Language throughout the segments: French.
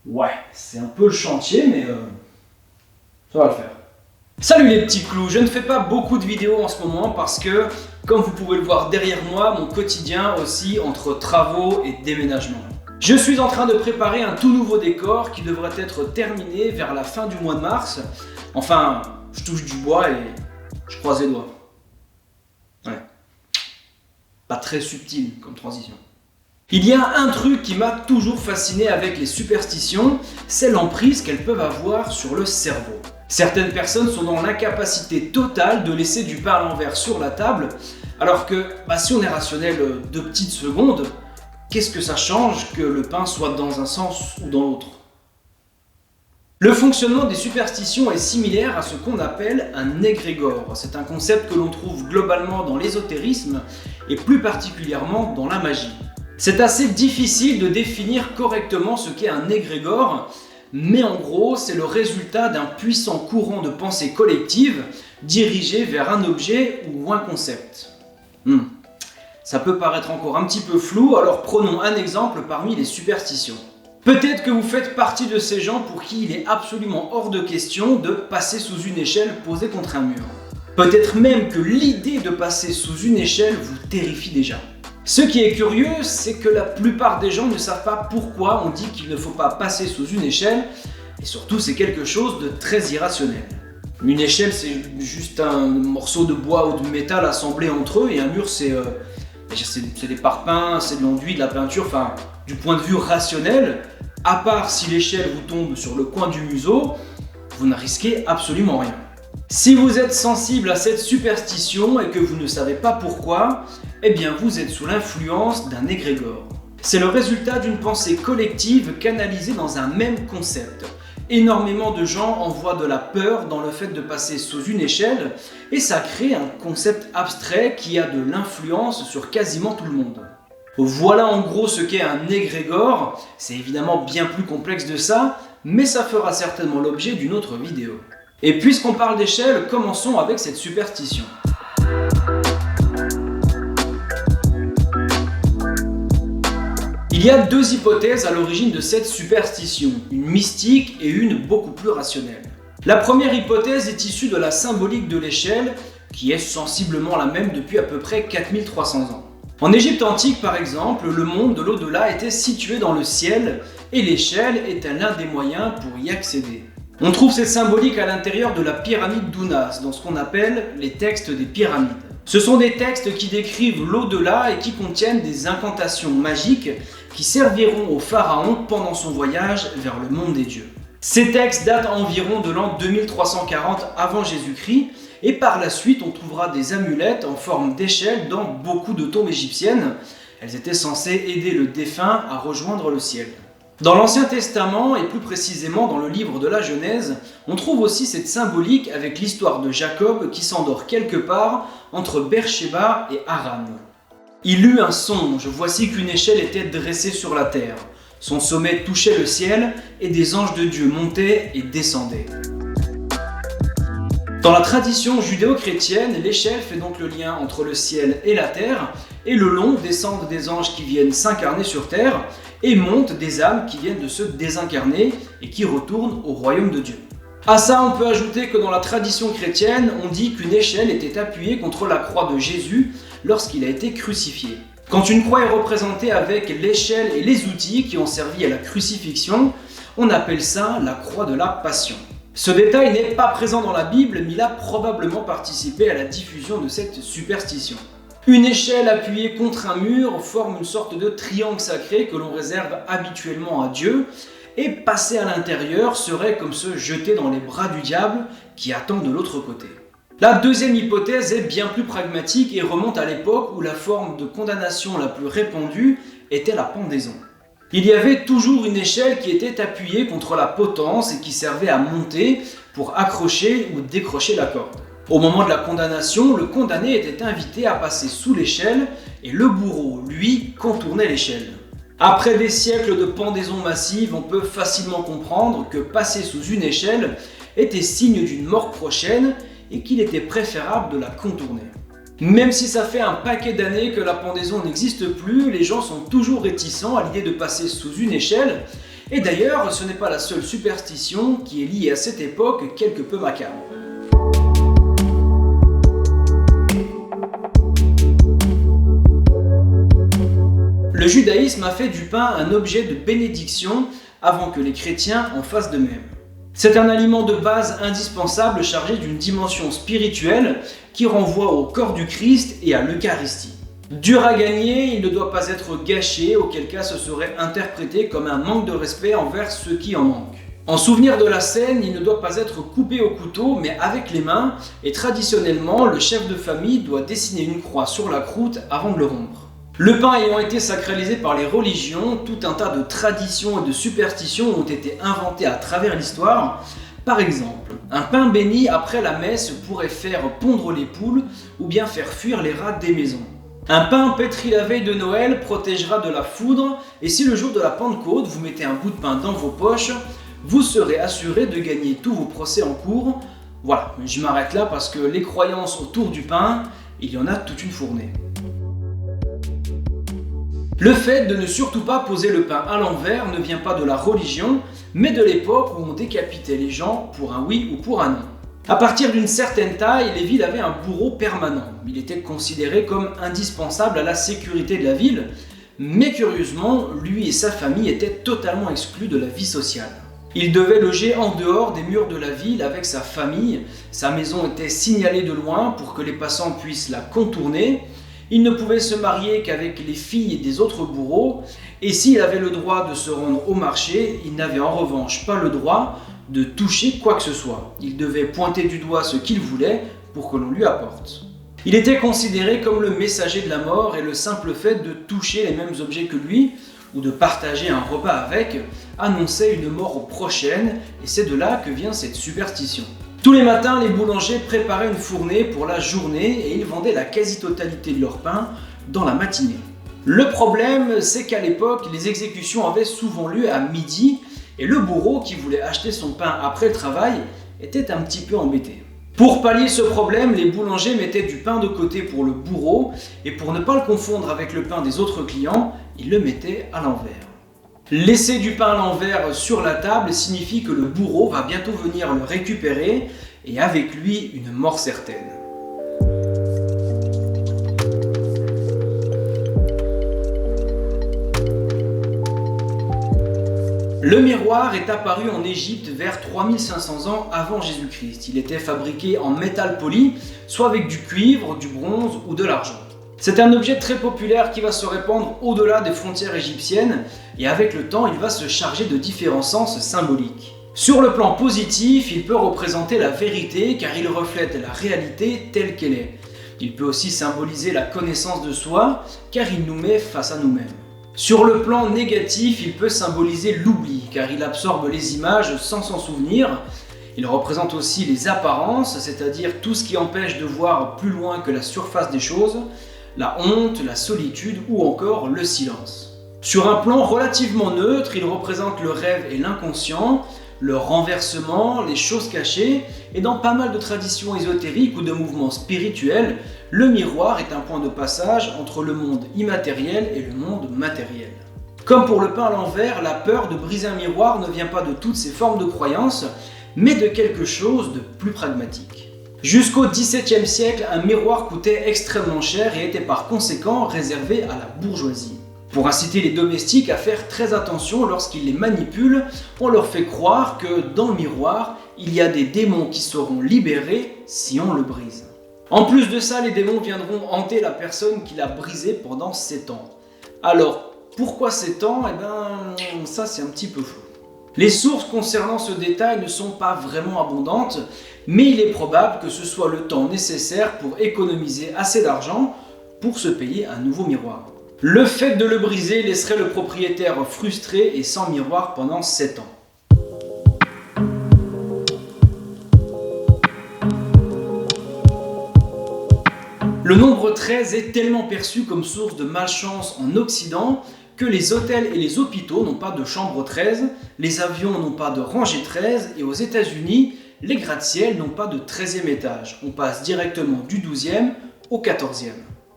Ouais, c'est un peu le chantier, mais ça va le faire. Salut les petits clous, je ne fais pas beaucoup de vidéos en ce moment parce que, comme vous pouvez le voir derrière moi, mon quotidien aussi entre travaux et déménagement. Je suis en train de préparer un tout nouveau décor qui devrait être terminé vers la fin du mois de mars. Enfin, je touche du bois et je croise les doigts. Ouais. Pas très subtil comme transition. Il y a un truc qui m'a toujours fasciné avec les superstitions, c'est l'emprise qu'elles peuvent avoir sur le cerveau. Certaines personnes sont dans l'incapacité totale de laisser du pain à l'envers sur la table, alors que si on est rationnel 2 petites secondes, qu'est-ce que ça change que le pain soit dans un sens ou dans l'autre? Le fonctionnement des superstitions est similaire à ce qu'on appelle un égrégore. C'est un concept que l'on trouve globalement dans l'ésotérisme et plus particulièrement dans la magie. C'est assez difficile de définir correctement ce qu'est un égrégore, mais en gros, c'est le résultat d'un puissant courant de pensée collective dirigé vers un objet ou un concept. Ça peut paraître encore un petit peu flou, alors prenons un exemple parmi les superstitions. Peut-être que vous faites partie de ces gens pour qui il est absolument hors de question de passer sous une échelle posée contre un mur. Peut-être même que l'idée de passer sous une échelle vous terrifie déjà. Ce qui est curieux, c'est que la plupart des gens ne savent pas pourquoi on dit qu'il ne faut pas passer sous une échelle, et surtout c'est quelque chose de très irrationnel. Une échelle, c'est juste un morceau de bois ou de métal assemblé entre eux, et un mur, c'est des parpaings, c'est de l'enduit, de la peinture, enfin, du point de vue rationnel, à part si l'échelle vous tombe sur le coin du museau, vous ne risquez absolument rien. Si vous êtes sensible à cette superstition et que vous ne savez pas pourquoi, eh bien vous êtes sous l'influence d'un égrégore. C'est le résultat d'une pensée collective canalisée dans un même concept. Énormément de gens envoient de la peur dans le fait de passer sous une échelle et ça crée un concept abstrait qui a de l'influence sur quasiment tout le monde. Voilà en gros ce qu'est un égrégore. C'est évidemment bien plus complexe de ça, mais ça fera certainement l'objet d'une autre vidéo. Et puisqu'on parle d'échelle, commençons avec cette superstition. Il y a 2 hypothèses à l'origine de cette superstition, une mystique et une beaucoup plus rationnelle. La première hypothèse est issue de la symbolique de l'échelle, qui est sensiblement la même depuis à peu près 4300 ans. En Égypte antique par exemple, le monde de l'au-delà était situé dans le ciel et l'échelle était l'un des moyens pour y accéder. On trouve cette symbolique à l'intérieur de la pyramide d'Ounas, dans ce qu'on appelle les textes des pyramides. Ce sont des textes qui décrivent l'au-delà et qui contiennent des incantations magiques qui serviront au pharaon pendant son voyage vers le monde des dieux. Ces textes datent environ de l'an 2340 avant Jésus-Christ et par la suite on trouvera des amulettes en forme d'échelle dans beaucoup de tombes égyptiennes. Elles étaient censées aider le défunt à rejoindre le ciel. Dans l'Ancien Testament, et plus précisément dans le livre de la Genèse, on trouve aussi cette symbolique avec l'histoire de Jacob qui s'endort quelque part entre Beersheba et Haran. Il eut un songe, voici qu'une échelle était dressée sur la terre. Son sommet touchait le ciel et des anges de Dieu montaient et descendaient. Dans la tradition judéo-chrétienne, l'échelle fait donc le lien entre le ciel et la terre, et le long descendent des anges qui viennent s'incarner sur terre, et montent des âmes qui viennent de se désincarner et qui retournent au royaume de Dieu. À ça, on peut ajouter que dans la tradition chrétienne, on dit qu'une échelle était appuyée contre la croix de Jésus lorsqu'il a été crucifié. Quand une croix est représentée avec l'échelle et les outils qui ont servi à la crucifixion, on appelle ça la croix de la passion. Ce détail n'est pas présent dans la Bible, mais il a probablement participé à la diffusion de cette superstition. Une échelle appuyée contre un mur forme une sorte de triangle sacré que l'on réserve habituellement à Dieu, et passer à l'intérieur serait comme se jeter dans les bras du diable qui attend de l'autre côté. La deuxième hypothèse est bien plus pragmatique et remonte à l'époque où la forme de condamnation la plus répandue était la pendaison. Il y avait toujours une échelle qui était appuyée contre la potence et qui servait à monter pour accrocher ou décrocher la corde. Au moment de la condamnation, le condamné était invité à passer sous l'échelle et le bourreau, lui, contournait l'échelle. Après des siècles de pendaison massive, on peut facilement comprendre que passer sous une échelle était signe d'une mort prochaine et qu'il était préférable de la contourner. Même si ça fait un paquet d'années que la pendaison n'existe plus, les gens sont toujours réticents à l'idée de passer sous une échelle Et d'ailleurs, ce n'est pas la seule superstition qui est liée à cette époque quelque peu macabre. Le judaïsme a fait du pain un objet de bénédiction avant que les chrétiens en fassent de même. C'est un aliment de base indispensable chargé d'une dimension spirituelle qui renvoie au corps du Christ et à l'Eucharistie. Dur à gagner, il ne doit pas être gâché, auquel cas ce serait interprété comme un manque de respect envers ceux qui en manquent. En souvenir de la scène, il ne doit pas être coupé au couteau, mais avec les mains, et traditionnellement, le chef de famille doit dessiner une croix sur la croûte avant de le rompre. Le pain ayant été sacralisé par les religions, tout un tas de traditions et de superstitions ont été inventées à travers l'histoire. Par exemple, un pain béni après la messe pourrait faire pondre les poules ou bien faire fuir les rats des maisons. Un pain pétri la veille de Noël protégera de la foudre, et si le jour de la Pentecôte vous mettez un bout de pain dans vos poches, vous serez assuré de gagner tous vos procès en cours. Voilà, je m'arrête là parce que les croyances autour du pain, il y en a toute une fournée. Le fait de ne surtout pas poser le pain à l'envers ne vient pas de la religion, mais de l'époque où on décapitait les gens pour un oui ou pour un non. À partir d'une certaine taille, les villes avaient un bourreau permanent. Il était considéré comme indispensable à la sécurité de la ville, mais curieusement, lui et sa famille étaient totalement exclus de la vie sociale. Il devait loger en dehors des murs de la ville avec sa famille, sa maison était signalée de loin pour que les passants puissent la contourner. Il ne pouvait se marier qu'avec les filles des autres bourreaux, et s'il avait le droit de se rendre au marché, il n'avait en revanche pas le droit de toucher quoi que ce soit. Il devait pointer du doigt ce qu'il voulait pour que l'on lui apporte. Il était considéré comme le messager de la mort, et le simple fait de toucher les mêmes objets que lui, ou de partager un repas avec, annonçait une mort prochaine, et c'est de là que vient cette superstition. Tous les matins, les boulangers préparaient une fournée pour la journée et ils vendaient la quasi-totalité de leur pain dans la matinée. Le problème, c'est qu'à l'époque, les exécutions avaient souvent lieu à midi et le bourreau qui voulait acheter son pain après le travail était un petit peu embêté. Pour pallier ce problème, les boulangers mettaient du pain de côté pour le bourreau et pour ne pas le confondre avec le pain des autres clients, ils le mettaient à l'envers. Laisser du pain à l'envers sur la table signifie que le bourreau va bientôt venir le récupérer et avec lui une mort certaine. Le miroir est apparu en Égypte vers 3500 ans avant Jésus-Christ. Il était fabriqué en métal poli, soit avec du cuivre, du bronze ou de l'argent. C'est un objet très populaire qui va se répandre au-delà des frontières égyptiennes et avec le temps, il va se charger de différents sens symboliques. Sur le plan positif, il peut représenter la vérité car il reflète la réalité telle qu'elle est. Il peut aussi symboliser la connaissance de soi car il nous met face à nous-mêmes. Sur le plan négatif, il peut symboliser l'oubli car il absorbe les images sans s'en souvenir. Il représente aussi les apparences, c'est-à-dire tout ce qui empêche de voir plus loin que la surface des choses, la honte, la solitude ou encore le silence. Sur un plan relativement neutre, il représente le rêve et l'inconscient, le renversement, les choses cachées, et dans pas mal de traditions ésotériques ou de mouvements spirituels, le miroir est un point de passage entre le monde immatériel et le monde matériel. Comme pour le pain à l'envers, la peur de briser un miroir ne vient pas de toutes ces formes de croyances, mais de quelque chose de plus pragmatique. Jusqu'au XVIIe siècle, un miroir coûtait extrêmement cher et était par conséquent réservé à la bourgeoisie. Pour inciter les domestiques à faire très attention lorsqu'ils les manipulent, on leur fait croire que dans le miroir, il y a des démons qui seront libérés si on le brise. En plus de ça, les démons viendront hanter la personne qui l'a brisé pendant 7 ans. Alors, pourquoi 7 ans ? Ça c'est un petit peu flou. Les sources concernant ce détail ne sont pas vraiment abondantes, mais il est probable que ce soit le temps nécessaire pour économiser assez d'argent pour se payer un nouveau miroir. Le fait de le briser laisserait le propriétaire frustré et sans miroir pendant 7 ans. Le nombre 13 est tellement perçu comme source de malchance en Occident que les hôtels et les hôpitaux n'ont pas de chambre 13, les avions n'ont pas de rangée 13 et aux États-Unis, les gratte-ciel n'ont pas de 13e étage. On passe directement du 12e au 14e.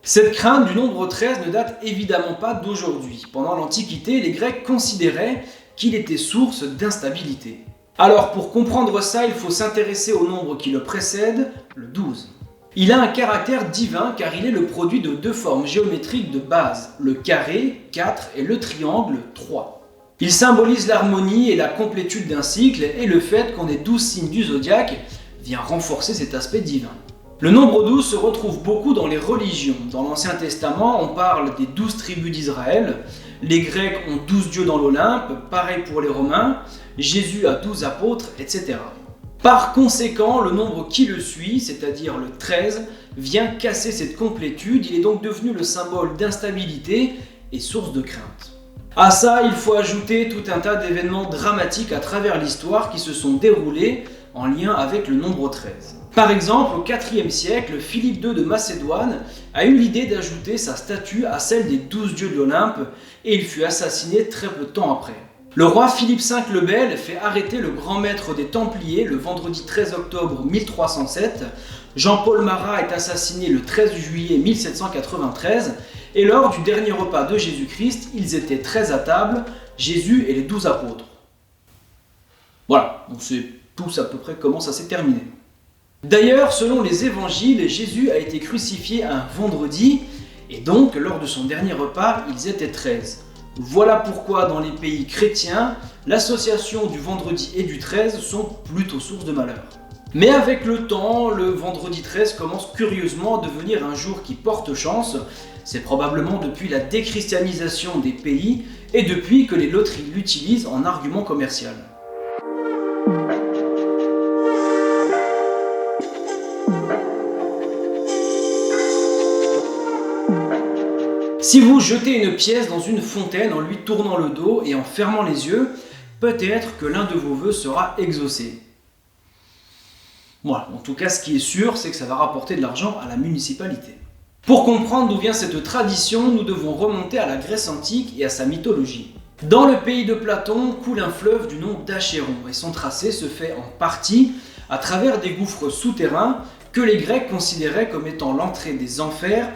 Cette crainte du nombre 13 ne date évidemment pas d'aujourd'hui. Pendant l'Antiquité, les Grecs considéraient qu'il était source d'instabilité. Alors pour comprendre ça, il faut s'intéresser au nombre qui le précède, le 12. Il a un caractère divin car il est le produit de deux formes géométriques de base, le carré, 4, et le triangle, 3. Il symbolise l'harmonie et la complétude d'un cycle et le fait qu'on ait 12 signes du zodiaque vient renforcer cet aspect divin. Le nombre 12 se retrouve beaucoup dans les religions. Dans l'Ancien Testament, on parle des 12 tribus d'Israël. Les Grecs ont 12 dieux dans l'Olympe, pareil pour les Romains. Jésus a 12 apôtres, etc. Par conséquent, le nombre qui le suit, c'est-à-dire le 13, vient casser cette complétude. Il est donc devenu le symbole d'instabilité et source de crainte. À ça, il faut ajouter tout un tas d'événements dramatiques à travers l'histoire qui se sont déroulés en lien avec le nombre 13. Par exemple, au IVe siècle, Philippe II de Macédoine a eu l'idée d'ajouter sa statue à celle des 12 dieux de l'Olympe et il fut assassiné très peu de temps après. Le roi Philippe V le Bel fait arrêter le grand maître des Templiers le vendredi 13 octobre 1307. Jean-Paul Marat est assassiné le 13 juillet 1793 et lors du dernier repas de Jésus-Christ, ils étaient 13 à table, Jésus et les 12 apôtres. Voilà, on sait tous à peu près comment ça s'est terminé. D'ailleurs, selon les évangiles, Jésus a été crucifié un vendredi et donc lors de son dernier repas, ils étaient 13. Voilà pourquoi dans les pays chrétiens, l'association du vendredi et du 13 sont plutôt source de malheur. Mais avec le temps, le vendredi 13 commence curieusement à devenir un jour qui porte chance. C'est probablement depuis la déchristianisation des pays et depuis que les loteries l'utilisent en argument commercial. Si vous jetez une pièce dans une fontaine en lui tournant le dos et en fermant les yeux, peut-être que l'un de vos vœux sera exaucé. Voilà, en tout cas ce qui est sûr, c'est que ça va rapporter de l'argent à la municipalité. Pour comprendre d'où vient cette tradition, nous devons remonter à la Grèce antique et à sa mythologie. Dans le pays de Platon coule un fleuve du nom d'Achéron et son tracé se fait en partie à travers des gouffres souterrains que les Grecs considéraient comme étant l'entrée des enfers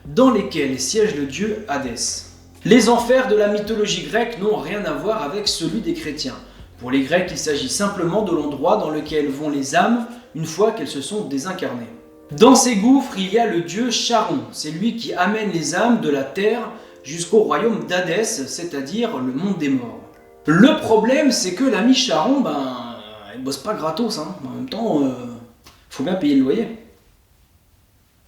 dans lesquels siège le dieu Hadès. Les enfers de la mythologie grecque n'ont rien à voir avec celui des chrétiens. Pour les Grecs, il s'agit simplement de l'endroit dans lequel vont les âmes une fois qu'elles se sont désincarnées. Dans ces gouffres, il y a le dieu Charon, c'est lui qui amène les âmes de la terre jusqu'au royaume d'Hadès, c'est-à-dire le monde des morts. Le problème, c'est que l'ami Charon, il bosse pas gratos, hein. En même temps, faut bien payer le loyer.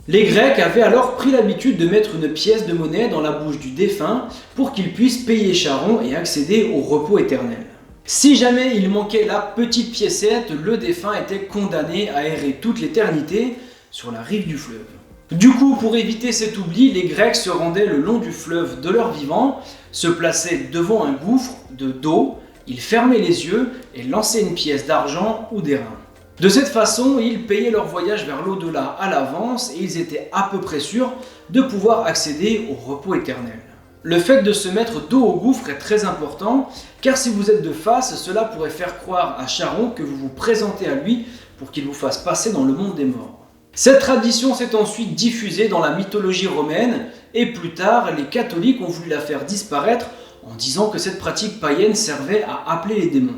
Les Grecs avaient alors pris l'habitude de mettre une pièce de monnaie dans la bouche du défunt pour qu'il puisse payer Charon et accéder au repos éternel. Si jamais il manquait la petite piécette, le défunt était condamné à errer toute l'éternité sur la rive du fleuve. Du coup, pour éviter cet oubli, les Grecs se rendaient le long du fleuve de leur vivant, se plaçaient devant un gouffre de dos, ils fermaient les yeux et lançaient une pièce d'argent ou d'airain. De cette façon, ils payaient leur voyage vers l'au-delà à l'avance et ils étaient à peu près sûrs de pouvoir accéder au repos éternel. Le fait de se mettre dos au gouffre est très important, car si vous êtes de face, cela pourrait faire croire à Charon que vous vous présentez à lui pour qu'il vous fasse passer dans le monde des morts. Cette tradition s'est ensuite diffusée dans la mythologie romaine, et plus tard, les catholiques ont voulu la faire disparaître en disant que cette pratique païenne servait à appeler les démons.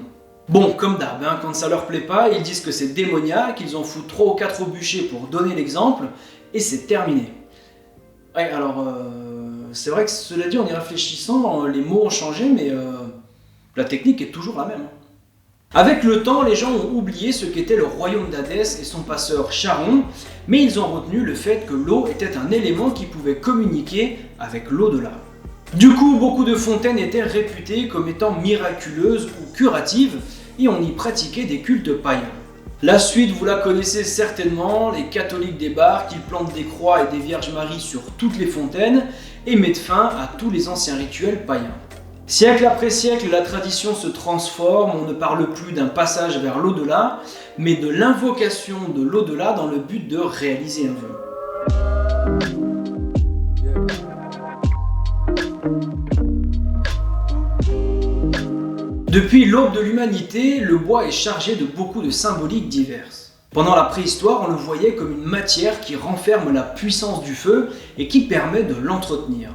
Bon, comme d'hab, quand ça leur plaît pas, ils disent que c'est démoniaque, qu'ils en foutent 3 ou 4 au bûcher pour donner l'exemple, et c'est terminé. Ouais, alors, c'est vrai que cela dit, en y réfléchissant, les mots ont changé, mais la technique est toujours la même. Avec le temps, les gens ont oublié ce qu'était le royaume d'Hadès et son passeur Charon, mais ils ont retenu le fait que l'eau était un élément qui pouvait communiquer avec l'au-delà. Du coup, beaucoup de fontaines étaient réputées comme étant miraculeuses ou curatives, et on y pratiquait des cultes païens. La suite, vous la connaissez certainement, les catholiques débarquent, ils plantent des croix et des Vierges Marie sur toutes les fontaines, et mettent fin à tous les anciens rituels païens. Siècle après siècle, la tradition se transforme, on ne parle plus d'un passage vers l'au-delà, mais de l'invocation de l'au-delà dans le but de réaliser un vœu. Depuis l'aube de l'humanité, le bois est chargé de beaucoup de symboliques diverses. Pendant la préhistoire, on le voyait comme une matière qui renferme la puissance du feu et qui permet de l'entretenir.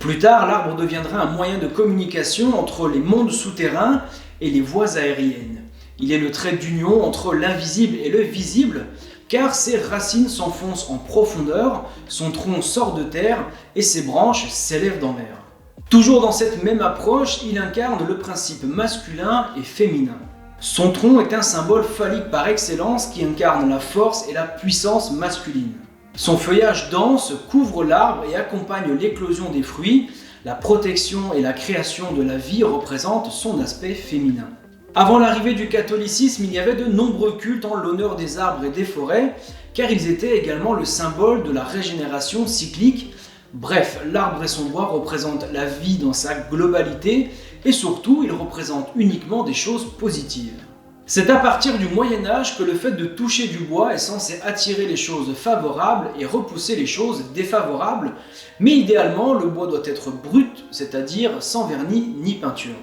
Plus tard, l'arbre deviendra un moyen de communication entre les mondes souterrains et les voies aériennes. Il est le trait d'union entre l'invisible et le visible, car ses racines s'enfoncent en profondeur, son tronc sort de terre et ses branches s'élèvent dans l'air. Toujours dans cette même approche, il incarne le principe masculin et féminin. Son tronc est un symbole phallique par excellence qui incarne la force et la puissance masculine. Son feuillage dense couvre l'arbre et accompagne l'éclosion des fruits. La protection et la création de la vie représentent son aspect féminin. Avant l'arrivée du catholicisme, il y avait de nombreux cultes en l'honneur des arbres et des forêts, car ils étaient également le symbole de la régénération cyclique. Bref, l'arbre et son bois représentent la vie dans sa globalité, et surtout, ils représentent uniquement des choses positives. C'est à partir du Moyen-Âge que le fait de toucher du bois est censé attirer les choses favorables et repousser les choses défavorables, mais idéalement, le bois doit être brut, c'est-à-dire sans vernis ni peinture.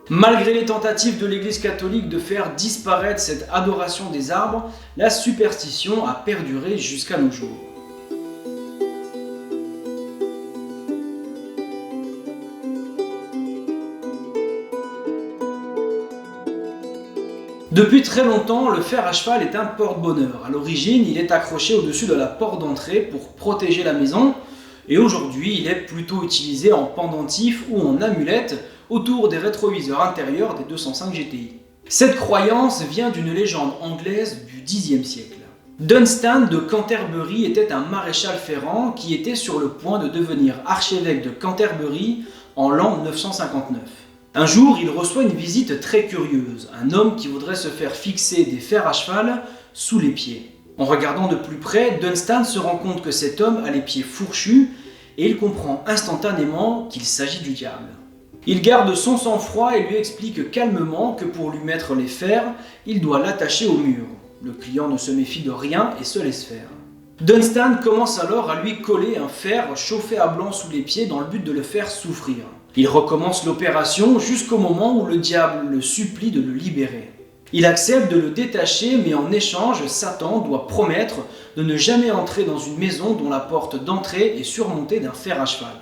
Malgré les tentatives de l'Église catholique de faire disparaître cette adoration des arbres, la superstition a perduré jusqu'à nos jours. Depuis très longtemps, le fer à cheval est un porte-bonheur. À l'origine, il est accroché au-dessus de la porte d'entrée pour protéger la maison, et aujourd'hui, il est plutôt utilisé en pendentif ou en amulette autour des rétroviseurs intérieurs des 205 GTI. Cette croyance vient d'une légende anglaise du Xe siècle. Dunstan de Canterbury était un maréchal ferrant qui était sur le point de devenir archevêque de Canterbury en l'an 959. Un jour, il reçoit une visite très curieuse, un homme qui voudrait se faire fixer des fers à cheval sous les pieds. En regardant de plus près, Dunstan se rend compte que cet homme a les pieds fourchus et il comprend instantanément qu'il s'agit du diable. Il garde son sang-froid et lui explique calmement que pour lui mettre les fers, il doit l'attacher au mur. Le client ne se méfie de rien et se laisse faire. Dunstan commence alors à lui coller un fer chauffé à blanc sous les pieds dans le but de le faire souffrir. Il recommence l'opération jusqu'au moment où le diable le supplie de le libérer. Il accepte de le détacher, mais en échange, Satan doit promettre de ne jamais entrer dans une maison dont la porte d'entrée est surmontée d'un fer à cheval.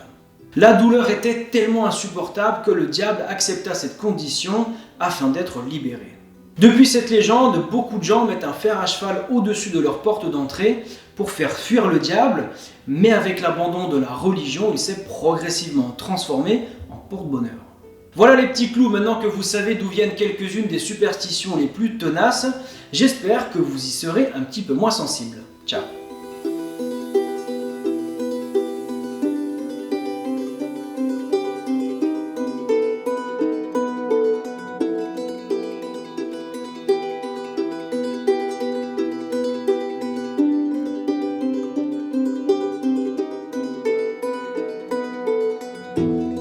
La douleur était tellement insupportable que le diable accepta cette condition afin d'être libéré. Depuis cette légende, beaucoup de gens mettent un fer à cheval au-dessus de leur porte d'entrée pour faire fuir le diable, mais avec l'abandon de la religion, il s'est progressivement transformé en porte-bonheur. Voilà les petits clous, maintenant que vous savez d'où viennent quelques-unes des superstitions les plus tenaces, j'espère que vous y serez un petit peu moins sensibles. Ciao.